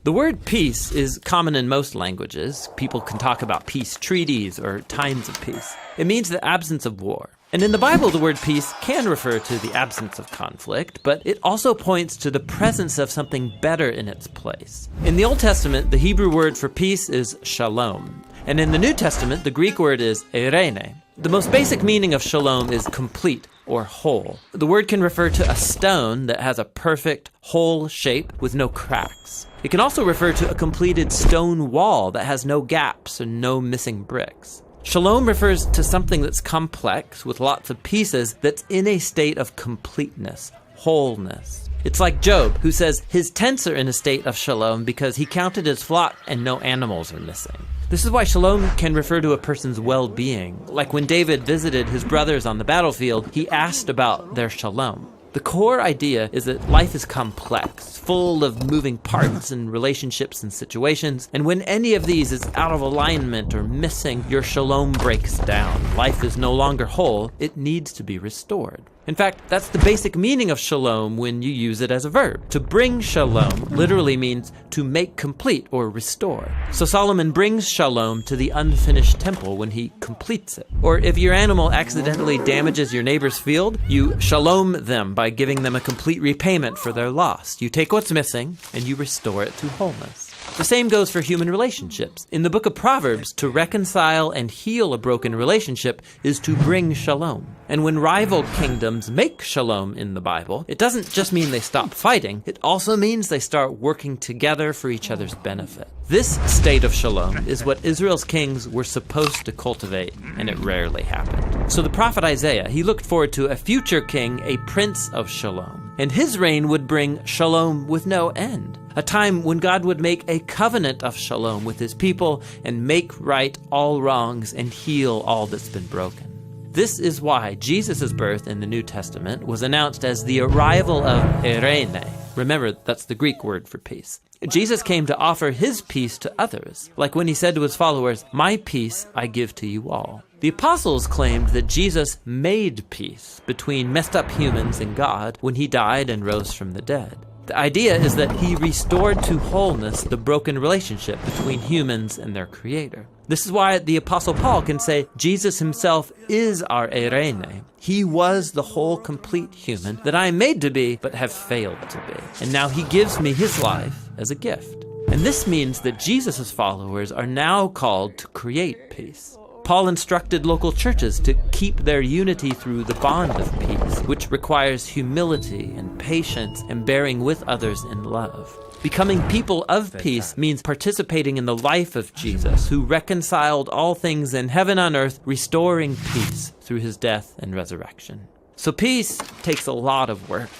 The word peace is common in most languages. People can talk about peace treaties or times of peace. It means the absence of war. And in the Bible, the word peace can refer to the absence of conflict, but it also points to the presence of something better in its place. In the Old Testament, the Hebrew word for peace is shalom. And in the New Testament, the Greek word is eirene. The most basic meaning of shalom is complete or whole. The word can refer to a stone that has a perfect, whole shape with no cracks. It can also refer to a completed stone wall that has no gaps and no missing bricks. Shalom refers to something that's complex with lots of pieces that's in a state of completeness, wholeness. It's like Job, who says his tents are in a state of shalom because he counted his flock and no animals are missing. This is why shalom can refer to a person's well-being. Like when David visited his brothers on the battlefield, he asked about their shalom. The core idea is that life is complex, full of moving parts and relationships and situations, and when any of these is out of alignment or missing, your shalom breaks down. Life is no longer whole, it needs to be restored. In fact, that's the basic meaning of shalom when you use it as a verb. To bring shalom literally means to make complete or restore. So Solomon brings shalom to the unfinished temple when he completes it. Or if your animal accidentally damages your neighbor's field, you shalom them by giving them a complete repayment for their loss. You take what's missing and you restore it to wholeness. The same goes for human relationships. In the book of Proverbs, to reconcile and heal a broken relationship is to bring shalom. And when rival kingdoms make shalom in the Bible, it doesn't just mean they stop fighting, it also means they start working together for each other's benefit. This state of shalom is what Israel's kings were supposed to cultivate, and it rarely happened. So the prophet Isaiah, he looked forward to a future king, a prince of shalom. And his reign would bring shalom with no end. A time when God would make a covenant of shalom with his people and make right all wrongs and heal all that's been broken. This is why Jesus' birth in the New Testament was announced as the arrival of eirene. Remember, that's the Greek word for peace. Jesus came to offer his peace to others, like when he said to his followers, "My peace I give to you all." The apostles claimed that Jesus made peace between messed up humans and God when he died and rose from the dead. The idea is that he restored to wholeness the broken relationship between humans and their creator. This is why the Apostle Paul can say Jesus himself is our eirene. He was the whole complete human that I am made to be but have failed to be. And now he gives me his life as a gift. And this means that Jesus' followers are now called to create peace. Paul instructed local churches to keep their unity through the bond of peace, which requires humility and patience and bearing with others in love. Becoming people of peace means participating in the life of Jesus, who reconciled all things in heaven and earth, restoring peace through his death and resurrection. So peace takes a lot of work,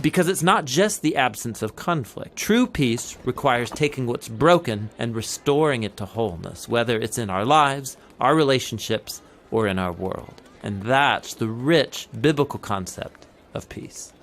because it's not just the absence of conflict. True peace requires taking what's broken and restoring it to wholeness, whether it's in our lives, our relationships, or in our world. And that's the rich biblical concept of peace.